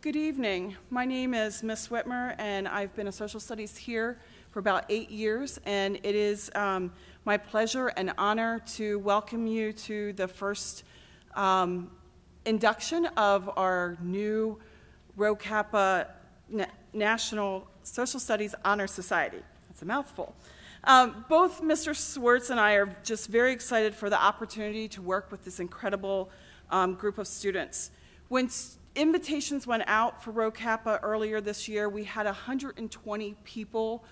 Good evening. My name is Miss Whitmer, and I've been a social studies here for about 8 years, and it is my pleasure and honor to welcome you to the first induction of our new Rho Kappa National Social Studies Honor Society. That's a mouthful. Both Mr. Swartz and I are just very excited for the opportunity to work with this incredible group of students. When invitations went out for Rho Kappa earlier this year, we had 120 people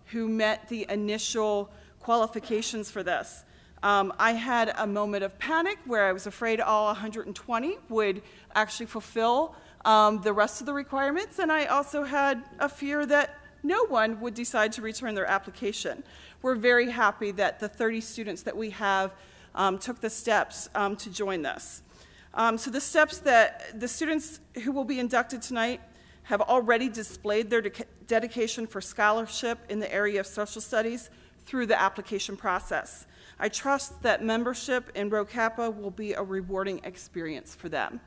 who met the initial qualifications for this. I had a moment of panic where I was afraid all 120 would actually fulfill the rest of the requirements, and I also had a fear that no one would decide to return their application. We're very happy that the 30 students that we have took the steps to join this. So the steps that the students who will be inducted tonight have already displayed their dedication for scholarship in the area of social studies through the application process. I trust that membership in Rho Kappa will be a rewarding experience for them.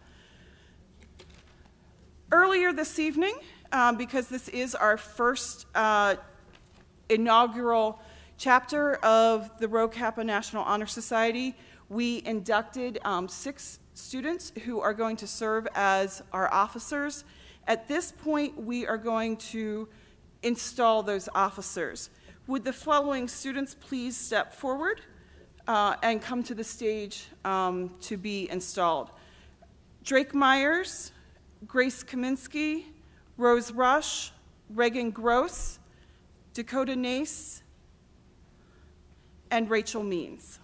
Earlier this evening, because this is our first inaugural chapter of the Rho Kappa National Honor Society, we inducted 6 students who are going to serve as our officers. At this point, we are going to install those officers. Would the following students please step forward and come to the stage to be installed? Drake Myers, Grace Kaminsky, Rose Rush, Reagan Gross, Dakota Nace, and Rachel Means.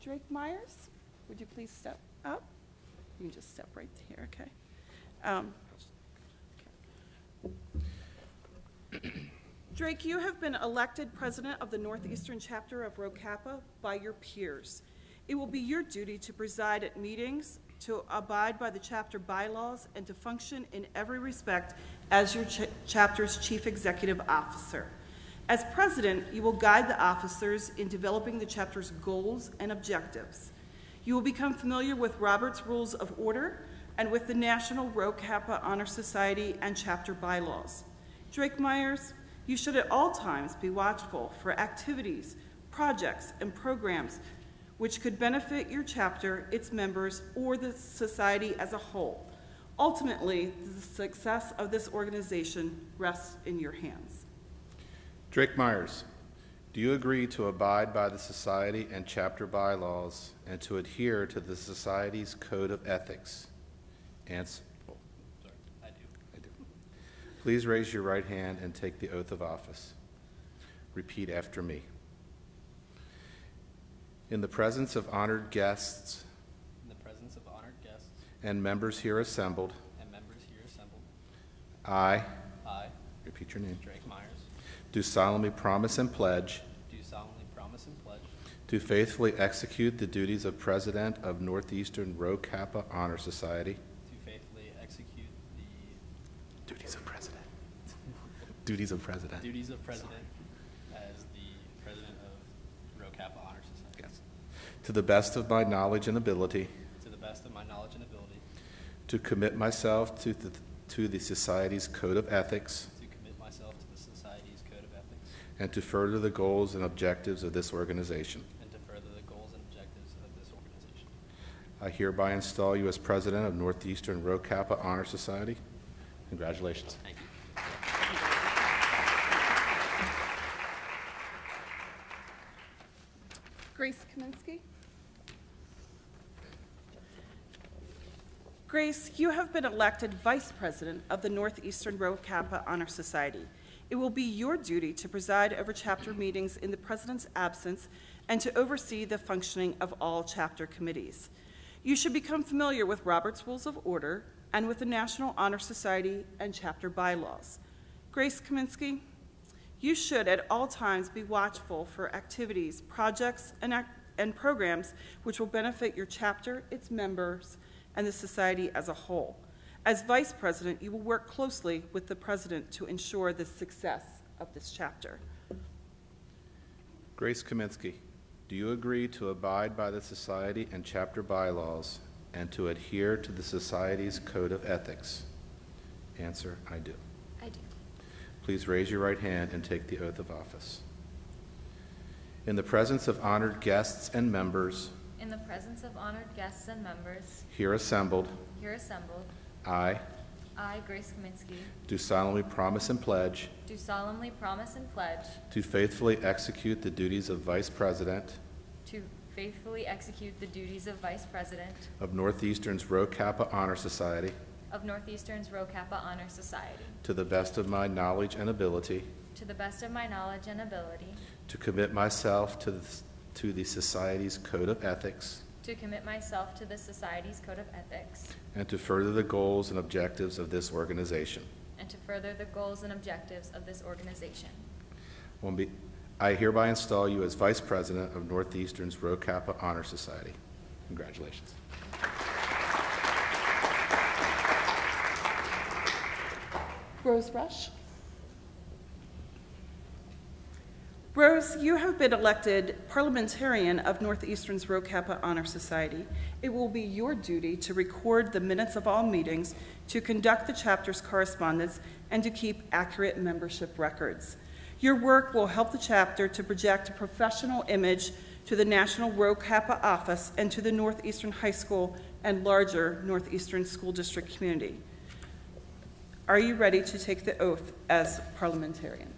Drake Myers, would you please step up? You can just step right here, okay. Drake, you have been elected president of the Northeastern chapter of Rho Kappa by your peers. It will be your duty to preside at meetings, to abide by the chapter bylaws, and to function in every respect as your chapter's chief executive officer. As president, you will guide the officers in developing the chapter's goals and objectives. You will become familiar with Robert's Rules of Order and with the National Rho Kappa Honor Society and chapter bylaws. Drake Myers, you should at all times be watchful for activities, projects, and programs which could benefit your chapter, its members, or the society as a whole. Ultimately, the success of this organization rests in your hands. Drake Myers, do you agree to abide by the society and chapter bylaws and to adhere to the society's code of ethics? Answer. Oh, sorry, I do. Please raise your right hand and take the oath of office. Repeat after me. In the presence of honored guests and members here assembled, I, repeat your name, Drake Myers, do solemnly promise and pledge to faithfully execute the duties of President of Northeastern Rho Kappa Honor Society. Duties of President as the President of Rho Kappa Honor Society. Yes. To the best of my knowledge and ability. To commit myself to the Society's Code of Ethics. And to further the goals and objectives of this organization. I hereby install you as President of Northeastern Rho Kappa Honor Society. Congratulations. Thank you. Grace Kaminsky. Grace, you have been elected Vice President of the Northeastern Rho Kappa Honor Society. It will be your duty to preside over chapter meetings in the President's absence and to oversee the functioning of all chapter committees. You should become familiar with Robert's Rules of Order and with the National Honor Society and chapter bylaws. Grace Kaminsky, You should at all times be watchful for activities, projects, and programs which will benefit your chapter, its members, and the society as a whole. As Vice President, you will work closely with the President to ensure the success of this chapter. Grace Kaminsky, do you agree to abide by the Society and chapter bylaws and to adhere to the Society's Code of Ethics? Answer, I do. I do. Please raise your right hand and take the oath of office. In the presence of honored guests and members In the presence of honored guests and members here assembled, I I, Grace Kaminsky, do solemnly promise and pledge do solemnly promise and pledge to faithfully execute the duties of Vice President to faithfully execute the duties of Vice President of Northeastern's Rho Kappa Honor Society of Northeastern's Rho Kappa Honor Society to the best of my knowledge and ability, to the best of my knowledge and ability, to commit myself to the Society's Code of Ethics, to commit myself to the Society's Code of Ethics, and to further the goals and objectives of this organization. and to further the goals and objectives of this organization. I hereby install you as Vice President of Northeastern's Rho Kappa Honor Society. Congratulations. Rose Rush. Rose, you have been elected parliamentarian of Northeastern's Rho Kappa Honor Society. It will be your duty to record the minutes of all meetings, to conduct the chapter's correspondence, and to keep accurate membership records. Your work will help the chapter to project a professional image to the National Rho Kappa office and to the Northeastern High School and larger Northeastern School District community. Are you ready to take the oath as parliamentarian?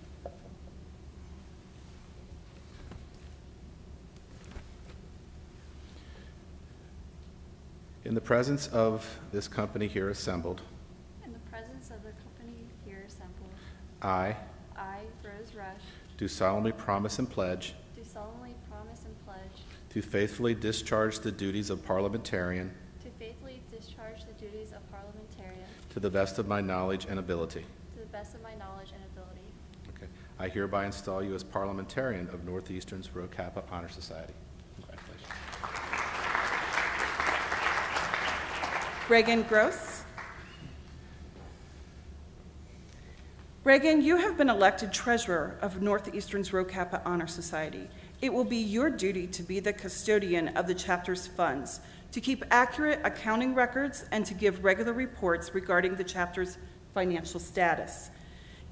In the presence of this company here assembled, In the presence of the company here assembled, I I, Rose Rush, do solemnly promise and pledge do solemnly promise and pledge to faithfully discharge the duties of parliamentarian to faithfully discharge the duties of parliamentarian to the best of my knowledge and ability. to the best of my knowledge and ability. Okay. I hereby install you as parliamentarian of Northeastern's Rho Kappa Honor Society. Congratulations. Reagan Gross. Reagan, you have been elected treasurer of Northeastern's Rho Kappa Honor Society. It will be your duty to be the custodian of the chapter's funds, to keep accurate accounting records, and to give regular reports regarding the chapter's financial status.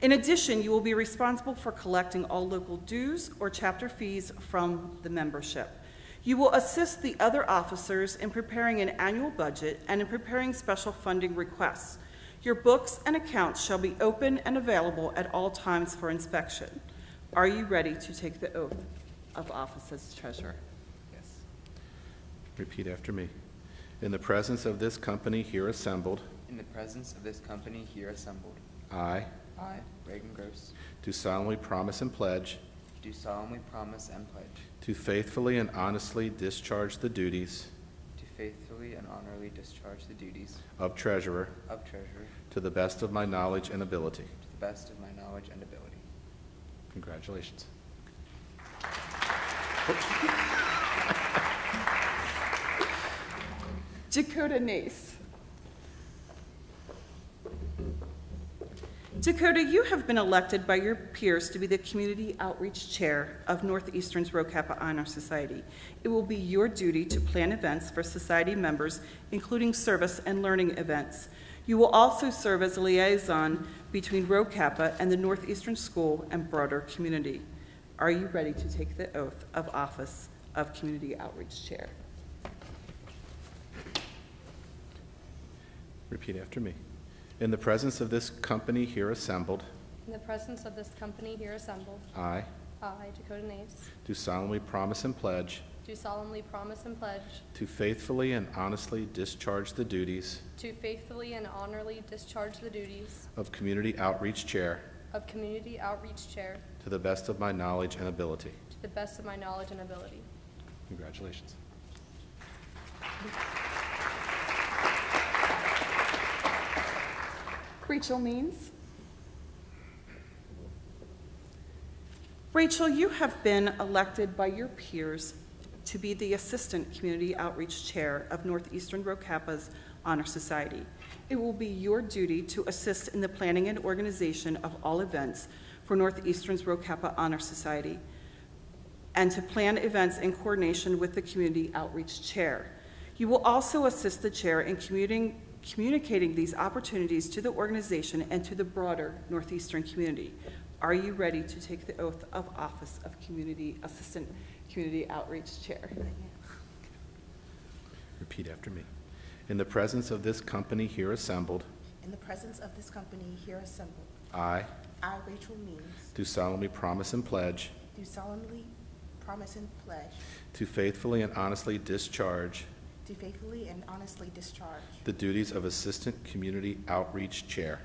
In addition, you will be responsible for collecting all local dues or chapter fees from the membership. You will assist the other officers in preparing an annual budget and in preparing special funding requests. Your books and accounts shall be open and available at all times for inspection. Are you ready to take the oath of office as treasurer? Yes. Repeat after me. In the presence of this company here assembled, In the presence of this company here assembled, I I, Reagan Gross, do solemnly promise and pledge do solemnly promise and pledge to faithfully and honestly discharge the duties to faithfully and honorably discharge the duties of treasurer of treasurer to the best of my knowledge and ability. to the best of my knowledge and ability. Congratulations. Dakota Nace. Dakota, you have been elected by your peers to be the Community Outreach Chair of Northeastern's Rho Kappa Honor Society. It will be your duty to plan events for society members, including service and learning events. You will also serve as a liaison between Rho Kappa and the Northeastern School and broader community. Are you ready to take the oath of office of Community Outreach Chair? Repeat after me. In the presence of this company here assembled, In the presence of this company here assembled, I I, Dakota Nace, do solemnly promise and pledge do solemnly promise and pledge to faithfully and honestly discharge the duties to faithfully and honorably discharge the duties of Community Outreach Chair of Community Outreach Chair to the best of my knowledge and ability. to the best of my knowledge and ability. Congratulations. Rachel Means. Rachel, you have been elected by your peers to be the Assistant Community Outreach Chair of Northeastern Rho Kappa's Honor Society. It will be your duty to assist in the planning and organization of all events for Northeastern's Rho Kappa Honor Society, and to plan events in coordination with the Community Outreach Chair. You will also assist the Chair in communicating these opportunities to the organization and to the broader Northeastern community. Are you ready to take the oath of office of Assistant Community Outreach Chair? Repeat after me. In the presence of this company here assembled, In the presence of this company here assembled, I I, Rachel Means, do solemnly promise and pledge do solemnly promise and pledge to faithfully and honestly discharge to faithfully and honestly discharge the duties of Assistant Community Outreach Chair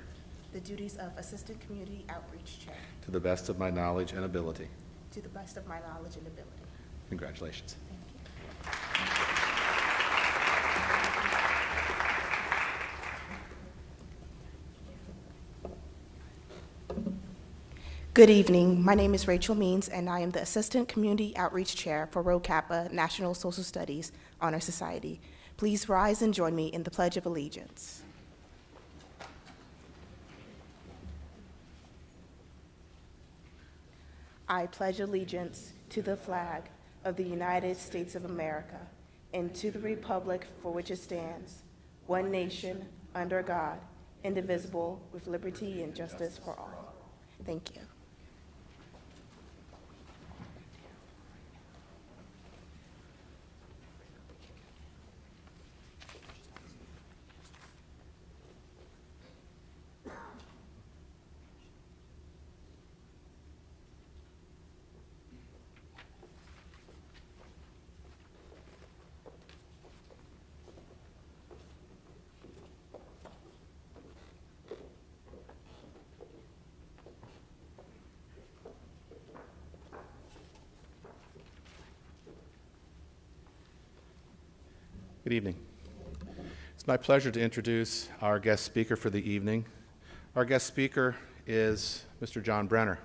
the duties of Assistant Community Outreach Chair to the best of my knowledge and ability. to the best of my knowledge and ability. Congratulations. Thank you. Good evening. My name is Rachel Means, and I am the Assistant Community Outreach Chair for Rho Kappa National Social Studies Honor Society. Please rise and join me in the Pledge of Allegiance. I pledge allegiance to the flag of the United States of America and to the republic for which it stands, one nation, under God, indivisible, with liberty and justice for all. Thank you. Good evening. It's my pleasure to introduce our guest speaker for the evening. Our guest speaker is Mr. John Brenner.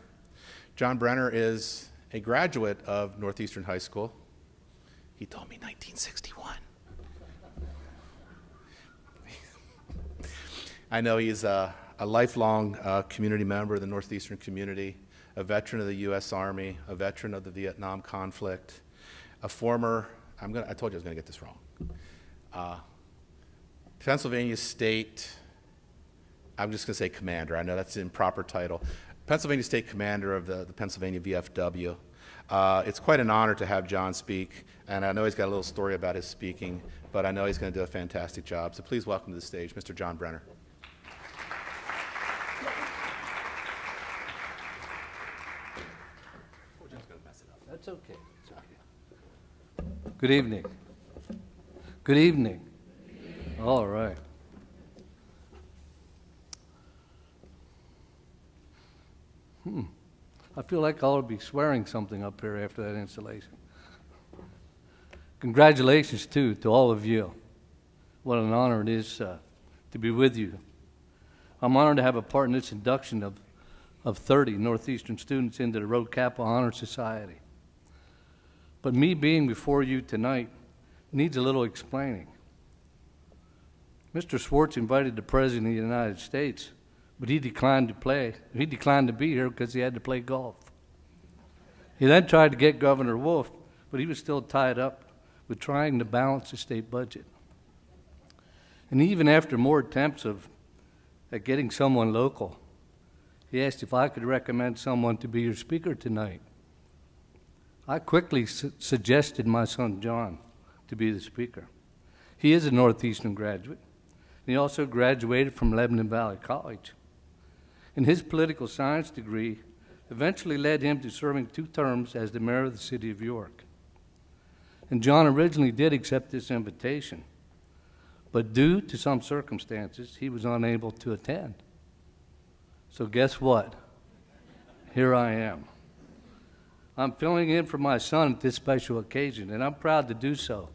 John Brenner is a graduate of Northeastern High School. He told me 1961. I know he's a lifelong community member of the Northeastern community, a veteran of the U.S. Army, a veteran of the Vietnam conflict, a former, I told you I was going to get this wrong, Pennsylvania State, I'm just going to say commander. I know that's the improper title. Pennsylvania State commander of the Pennsylvania VFW. It's quite an honor to have John speak, and I know he's got a little story about his speaking, but I know he's going to do a fantastic job. So please welcome to the stage Mr. John Brenner. That's okay. It's okay. Good evening. Good evening. All right. I feel like I ought to be swearing something up here after that installation. Congratulations, too, to all of you. What an honor it is to be with you. I'm honored to have a part in this induction of 30 Northeastern students into the Rho Kappa Honor Society. But me being before you tonight needs a little explaining. Mr. Swartz invited the President of the United States, but he declined to play. He declined to be here because he had to play golf. He then tried to get Governor Wolf, but he was still tied up with trying to balance the state budget. And even after more attempts at getting someone local, he asked if I could recommend someone to be your speaker tonight. I quickly suggested my son John to be the speaker. He is a Northeastern graduate, and he also graduated from Lebanon Valley College. And his political science degree eventually led him to serving 2 terms as the mayor of the city of York. And John originally did accept this invitation, but due to some circumstances, he was unable to attend. So guess what? Here I am. I'm filling in for my son at this special occasion, and I'm proud to do so.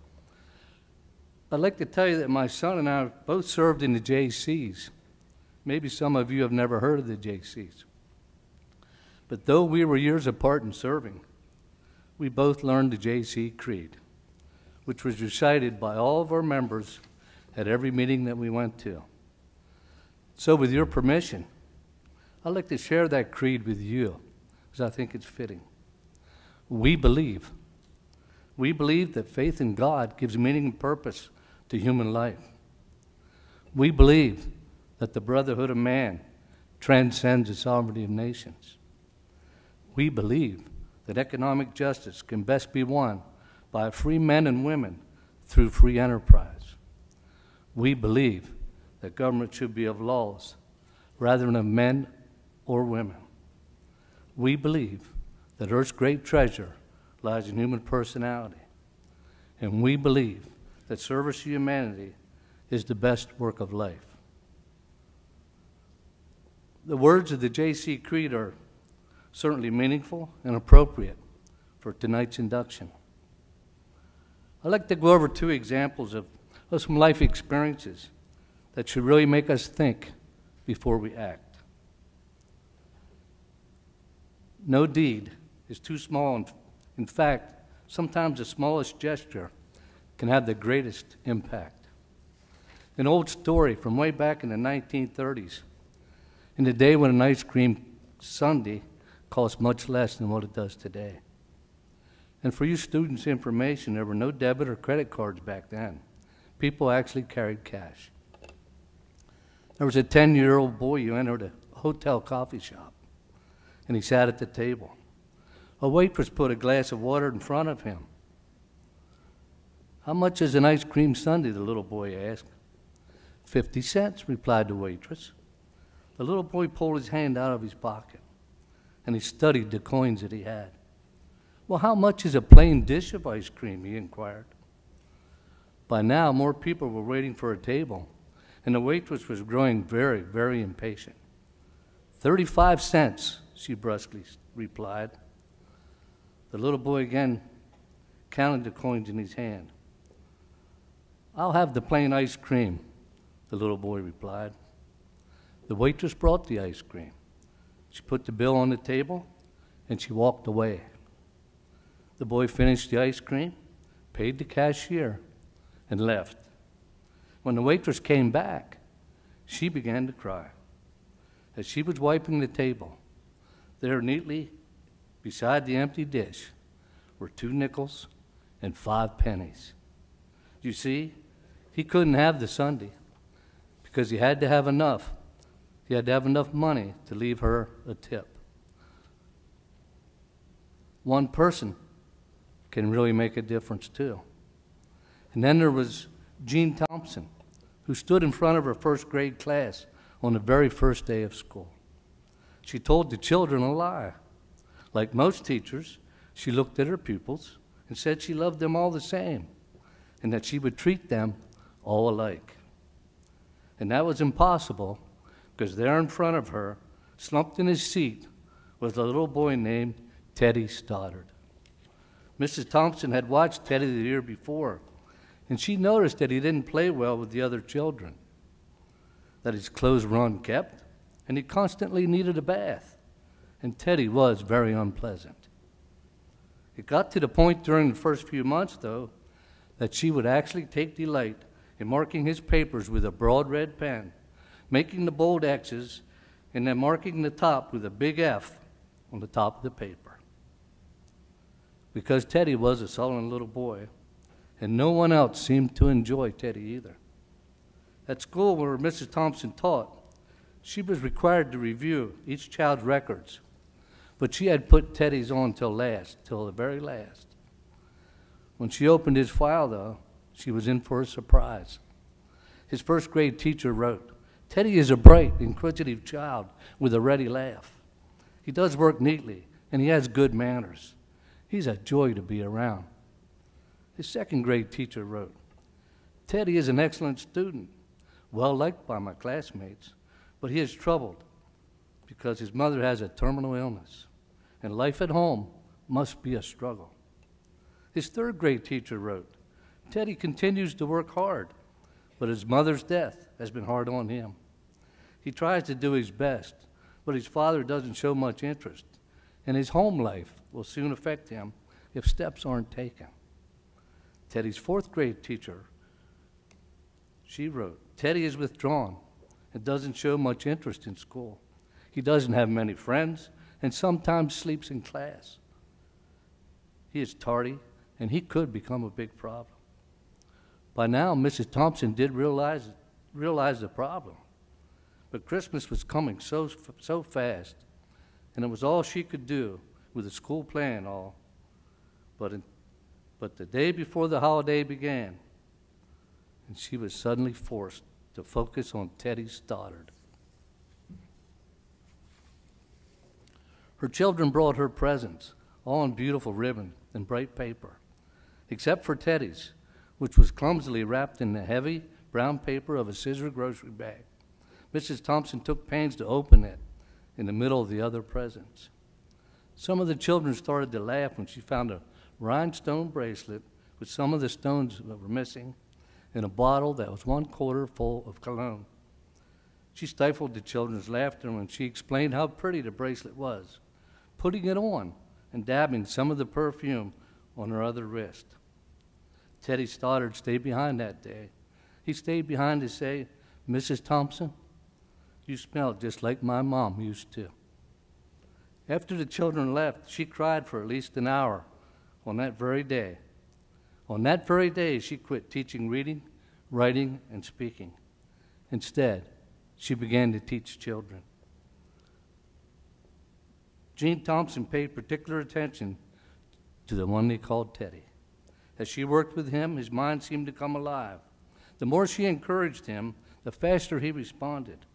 I'd like to tell you that my son and I both served in the JCs. Maybe some of you have never heard of the JCs. But though we were years apart in serving, we both learned the JC Creed, which was recited by all of our members at every meeting that we went to. So with your permission, I'd like to share that creed with you, because I think it's fitting. We believe that faith in God gives meaning and purpose to human life. We believe that the brotherhood of man transcends the sovereignty of nations. We believe that economic justice can best be won by free men and women through free enterprise. We believe that government should be of laws rather than of men or women. We believe that Earth's great treasure lies in human personality. And we believe that service to humanity is the best work of life. The words of the JC Creed are certainly meaningful and appropriate for tonight's induction. I'd like to go over two examples of some life experiences that should really make us think before we act. No deed is too small. In fact, sometimes the smallest gesture can have the greatest impact. An old story from way back in the 1930s, in the day when an ice cream sundae cost much less than what it does today. And for you students' information, there were no debit or credit cards back then. People actually carried cash. There was a 10-year-old boy who entered a hotel coffee shop, and he sat at the table. A waitress put a glass of water in front of him. "How much is an ice cream sundae?" the little boy asked. 50 cents, replied the waitress. The little boy pulled his hand out of his pocket, and he studied the coins that he had. "Well, how much is a plain dish of ice cream?" he inquired. By now, more people were waiting for a table, and the waitress was growing very, very impatient. 35 cents, she brusquely replied. The little boy again counted the coins in his hand. "I'll have the plain ice cream," the little boy replied. The waitress brought the ice cream. She put the bill on the table, and she walked away. The boy finished the ice cream, paid the cashier, and left. When the waitress came back, she began to cry. As she was wiping the table, there neatly beside the empty dish were 2 nickels and 5 pennies. You see, he couldn't have the sundae because he had to have enough. He had to have enough money to leave her a tip. One person can really make a difference too. And then there was Jean Thompson, who stood in front of her first grade class on the very first day of school. She told the children a lie. Like most teachers, she looked at her pupils and said she loved them all the same and that she would treat them all alike. And that was impossible because there in front of her, slumped in his seat, was a little boy named Teddy Stoddard. Mrs. Thompson had watched Teddy the year before, and she noticed that he didn't play well with the other children, that his clothes were unkempt, and he constantly needed a bath, and Teddy was very unpleasant. It got to the point during the first few months, though, that she would actually take delight in marking his papers with a broad red pen, making the bold X's, and then marking the top with a big F on the top of the paper. Because Teddy was a sullen little boy, and no one else seemed to enjoy Teddy either. At school where Mrs. Thompson taught, she was required to review each child's records, but she had put Teddy's on till the very last. When she opened his file, though, she was in for a surprise. His first grade teacher wrote, "Teddy is a bright, inquisitive child with a ready laugh. He does work neatly, and he has good manners. He's a joy to be around." His second grade teacher wrote, "Teddy is an excellent student, well liked by my classmates, but he is troubled because his mother has a terminal illness, and life at home must be a struggle." His third grade teacher wrote, "Teddy continues to work hard, but his mother's death has been hard on him. He tries to do his best, but his father doesn't show much interest, and his home life will soon affect him if steps aren't taken. Teddy's fourth grade teacher, she wrote, "Teddy is withdrawn and doesn't show much interest in school. He doesn't have many friends and sometimes sleeps in class. He is tardy, and he could become a big problem." By now, Mrs. Thompson did realize the problem. But Christmas was coming so fast, and it was all she could do with the school play and all. But the day before the holiday began, and she was suddenly forced to focus on Teddy Stoddard. Her children brought her presents, all in beautiful ribbon and bright paper, except for Teddy's, which was clumsily wrapped in the heavy brown paper of a scissor grocery bag. Mrs. Thompson took pains to open it in the middle of the other presents. Some of the children started to laugh when she found a rhinestone bracelet with some of the stones that were missing and a bottle that was 1/4 full of cologne. She stifled the children's laughter when she explained how pretty the bracelet was, putting it on and dabbing some of the perfume on her other wrist. Teddy Stoddard stayed behind that day. He stayed behind to say, "Mrs. Thompson, you smell just like my mom used to." After the children left, she cried for at least an hour on that very day. On that very day, she quit teaching reading, writing, and speaking. Instead, she began to teach children. Gene Thompson paid particular attention to the one they called Teddy. As she worked with him, his mind seemed to come alive. The more she encouraged him, the faster he responded.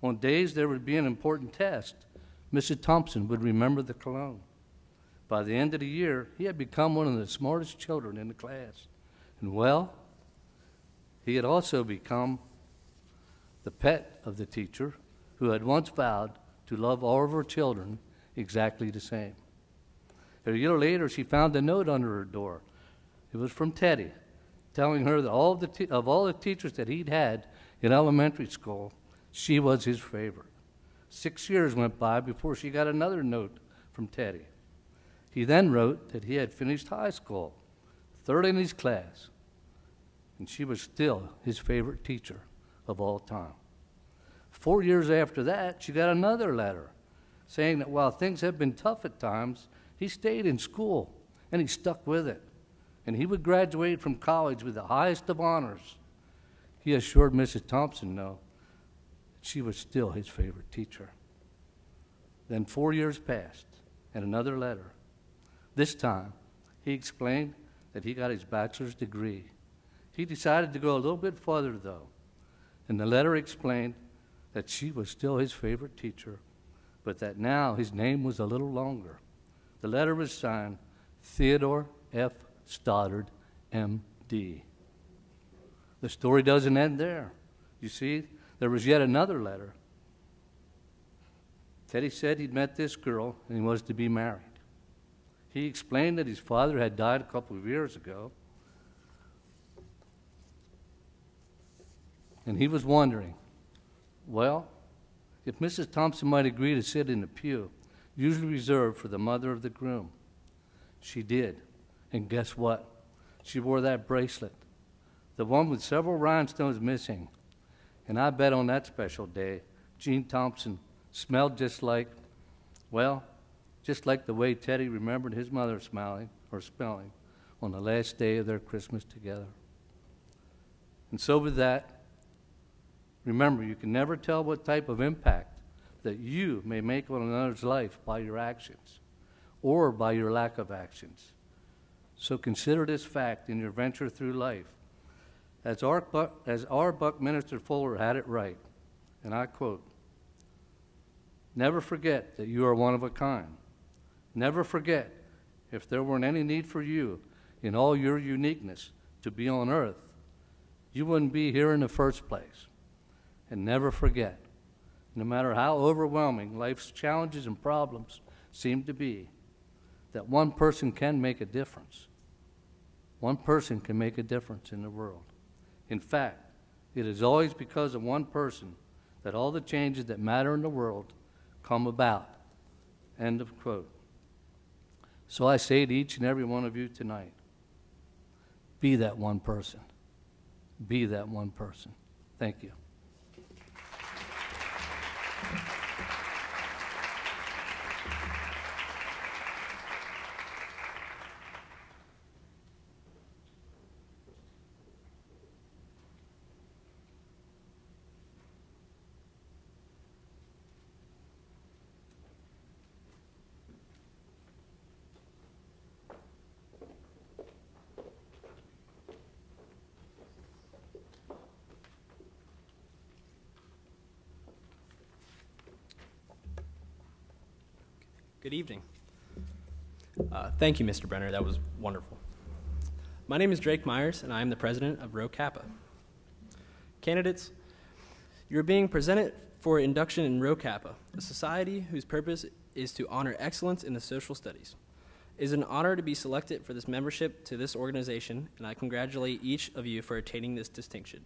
On days there would be an important test, Mrs. Thompson would remember the cologne. By the end of the year, he had become one of the smartest children in the class. And well, he had also become the pet of the teacher who had once vowed to love all of her children exactly the same. A year later, she found a note under her door. It was from Teddy, telling her that of all the teachers that he'd had in elementary school, she was his favorite. 6 years went by before she got another note from Teddy. He then wrote that he had finished high school, third in his class, and she was still his favorite teacher of all time. 4 years after that, she got another letter saying that while things had been tough at times, he stayed in school and he stuck with it, and he would graduate from college with the highest of honors. He assured Mrs. Thompson, that she was still his favorite teacher. Then 4 years passed, and another letter. This time, he explained that he got his bachelor's degree. He decided to go a little bit further, though, and the letter explained that she was still his favorite teacher, but that now his name was a little longer. The letter was signed Theodore F. Stoddard, M.D. The story doesn't end there. You see, there was yet another letter. Teddy said he'd met this girl and he was to be married. He explained that his father had died a couple of years ago, and he was wondering, well, if Mrs. Thompson might agree to sit in the pew, usually reserved for the mother of the groom. She did, and guess what? She wore that bracelet, the one with several rhinestones missing, and I bet on that special day, Gene Thompson smelled just like the way Teddy remembered his mother smelling on the last day of their Christmas together. And so with that, remember, you can never tell what type of impact that you may make on another's life by your actions or by your lack of actions. So consider this fact in your venture through life. As our Buckminster Fuller had it right, and I quote, "Never forget that you are one of a kind. Never forget, if there weren't any need for you in all your uniqueness to be on earth, you wouldn't be here in the first place. And never forget, no matter how overwhelming life's challenges and problems seem to be, that one person can make a difference. One person can make a difference in the world. In fact, it is always because of one person that all the changes that matter in the world come about." End of quote. So I say to each and every one of you tonight, be that one person. Be that one person. Thank you. Good evening. Thank you, Mr. Brenner. That was wonderful. My name is Drake Myers, and I am the president of Rho Kappa. Candidates, you're being presented for induction in Rho Kappa, a society whose purpose is to honor excellence in the social studies. It is an honor to be selected for this membership to this organization, and I congratulate each of you for attaining this distinction.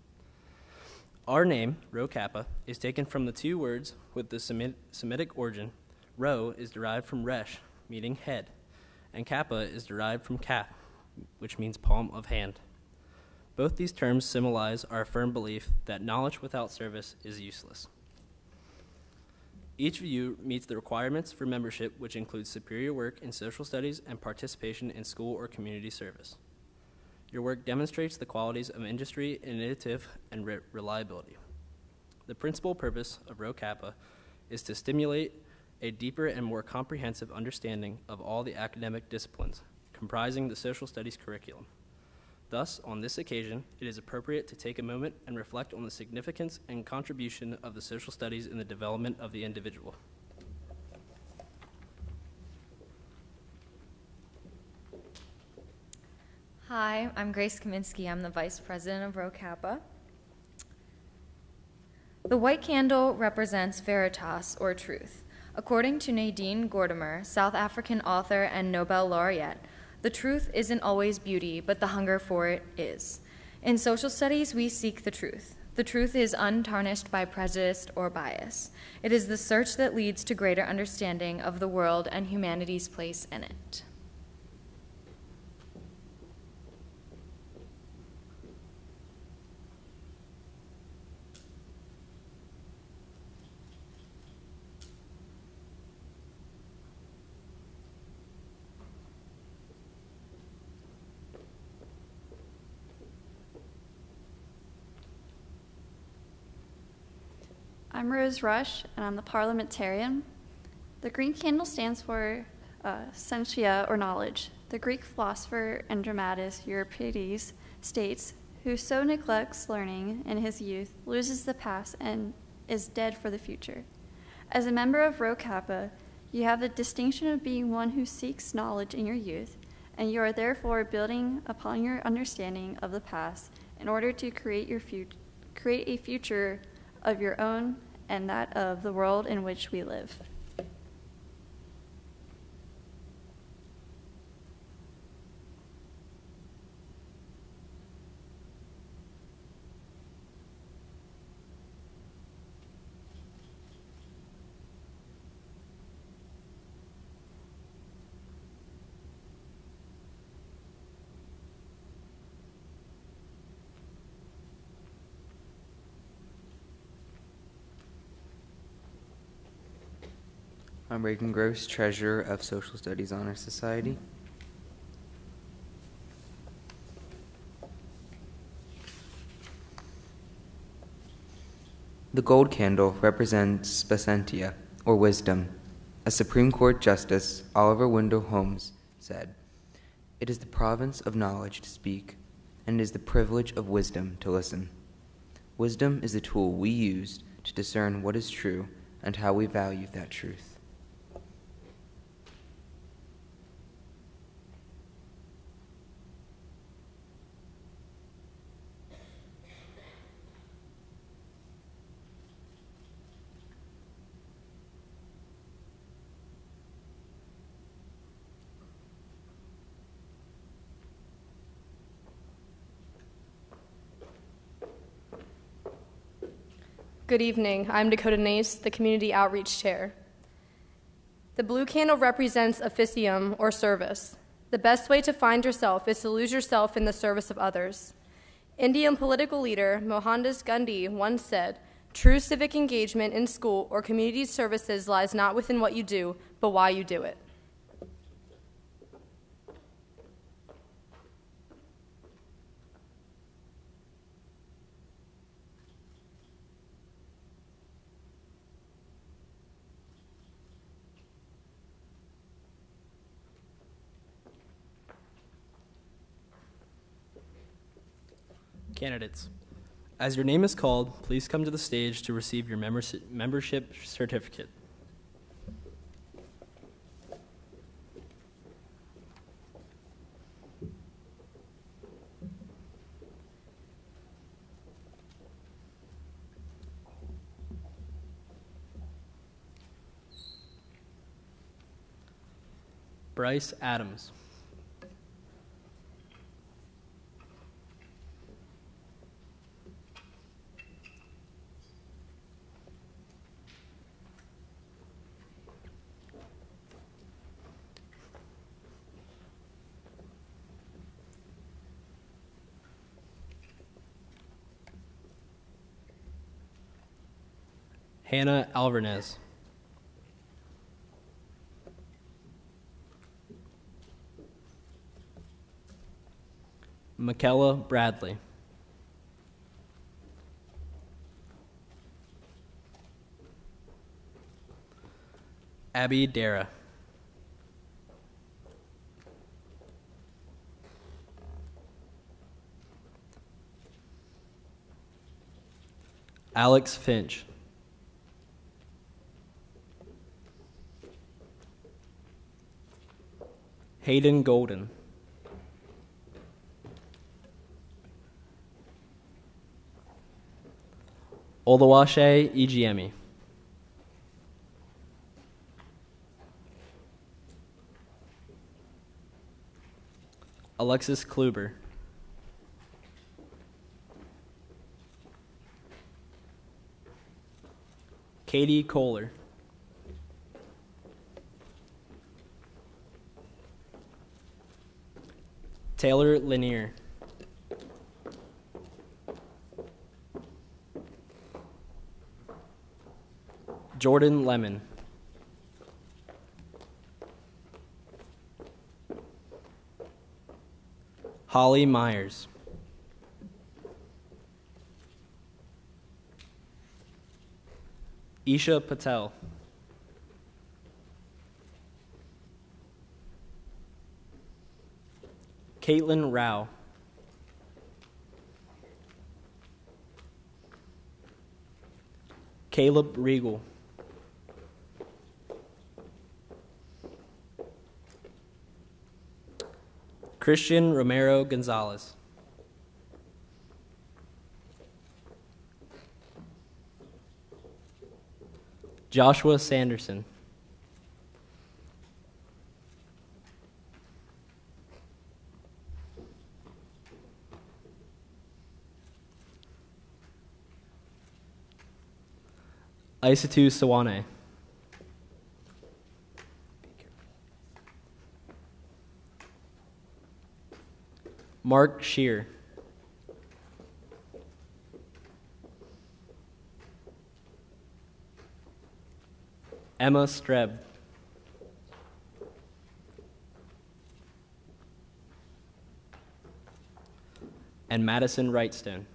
Our name, Rho Kappa, is taken from the two words with the Semitic origin. Rho is derived from resh, meaning head, and kappa is derived from kap, which means palm of hand. Both these terms symbolize our firm belief that knowledge without service is useless. Each of you meets the requirements for membership, which includes superior work in social studies and participation in school or community service. Your work demonstrates the qualities of industry, initiative, and reliability. The principal purpose of Rho Kappa is to stimulate a deeper and more comprehensive understanding of all the academic disciplines comprising the social studies curriculum. Thus, on this occasion, it is appropriate to take a moment and reflect on the significance and contribution of the social studies in the development of the individual. Hi, I'm Grace Kaminsky. I'm the Vice President of Rho Kappa. The white candle represents veritas, or truth. According to Nadine Gordimer, South African author and Nobel laureate, the truth isn't always beauty, but the hunger for it is. In social studies, we seek the truth. The truth is untarnished by prejudice or bias. It is the search that leads to greater understanding of the world and humanity's place in it. I'm Rose Rush, and I'm the parliamentarian. The green candle stands for scientia, or knowledge. The Greek philosopher and dramatist Euripides states, "Who so neglects learning in his youth loses the past and is dead for the future." As a member of Rho Kappa, you have the distinction of being one who seeks knowledge in your youth, and you are therefore building upon your understanding of the past in order to create a future of your own and that of the world in which we live. I'm Reagan Gross, Treasurer of Social Studies Honor Society. The gold candle represents Spacentia, or wisdom. As Supreme Court Justice Oliver Wendell Holmes said, "It is the province of knowledge to speak, and it is the privilege of wisdom to listen." Wisdom is the tool we use to discern what is true and how we value that truth. Good evening. I'm Dakota Nace, the Community Outreach Chair. The blue candle represents officium, or service. The best way to find yourself is to lose yourself in the service of others. Indian political leader Mohandas Gandhi once said, "True civic engagement in school or community services lies not within what you do, but why you do it." Candidates, as your name is called, please come to the stage to receive your membership certificate. Bryce Adams. Hannah Alvarez. Michaela Bradley. Abby Dara. Alex Finch. Hayden Golden. Olawase Igiemi. Alexis Kluber. Katie Kohler. Taylor Lanier. Jordan Lemon. Holly Myers. Isha Patel. Caitlin Rao. Caleb Regal. Christian Romero Gonzalez. Joshua Sanderson. Isatu Sawane. Mark Shear. Emma Streb. And Madison Wrightstone.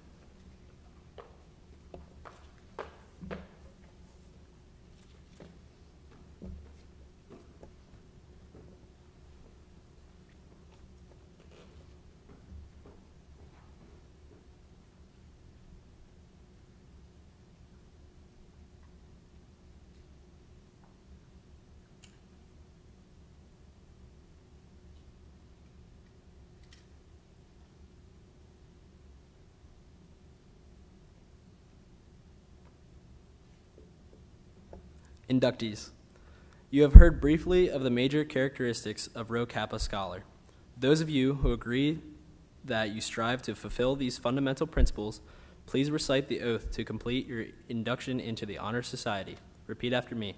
Inductees. You have heard briefly of the major characteristics of Rho Kappa Scholar. Those of you who agree that you strive to fulfill these fundamental principles, please recite the oath to complete your induction into the Honor Society. Repeat after me.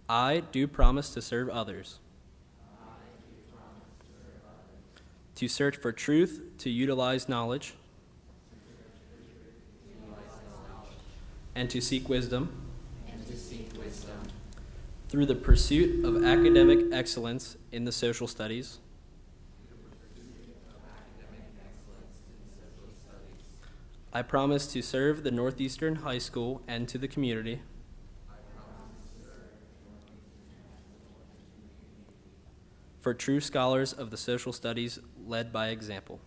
I do promise to serve others. To search for truth, to utilize knowledge, and to seek wisdom. Through the pursuit of academic excellence in the social studies. I promise to serve the Northeastern High School and to the community. For true scholars of the social studies led by example.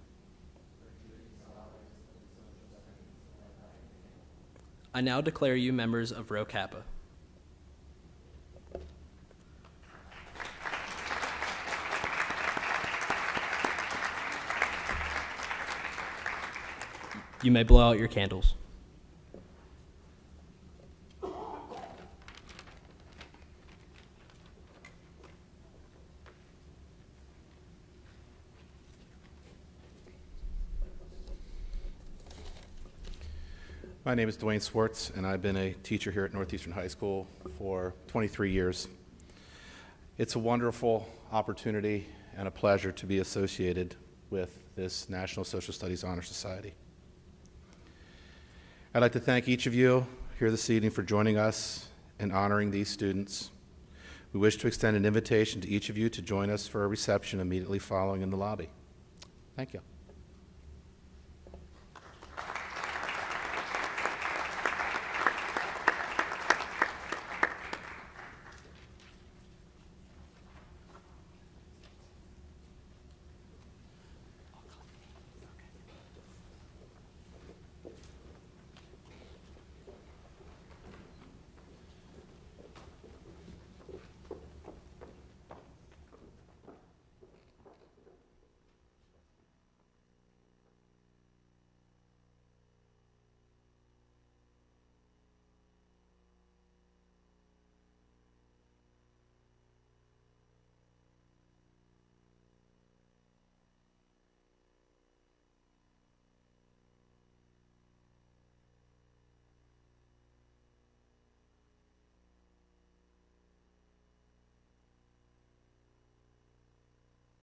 I now declare you members of Rho Kappa. You may blow out your candles. My name is Dwayne Swartz, and I've been a teacher here at Northeastern High School for 23 years. It's a wonderful opportunity and a pleasure to be associated with this National Social Studies Honor Society. I'd like to thank each of you here this evening for joining us and honoring these students. We wish to extend an invitation to each of you to join us for a reception immediately following in the lobby. Thank you.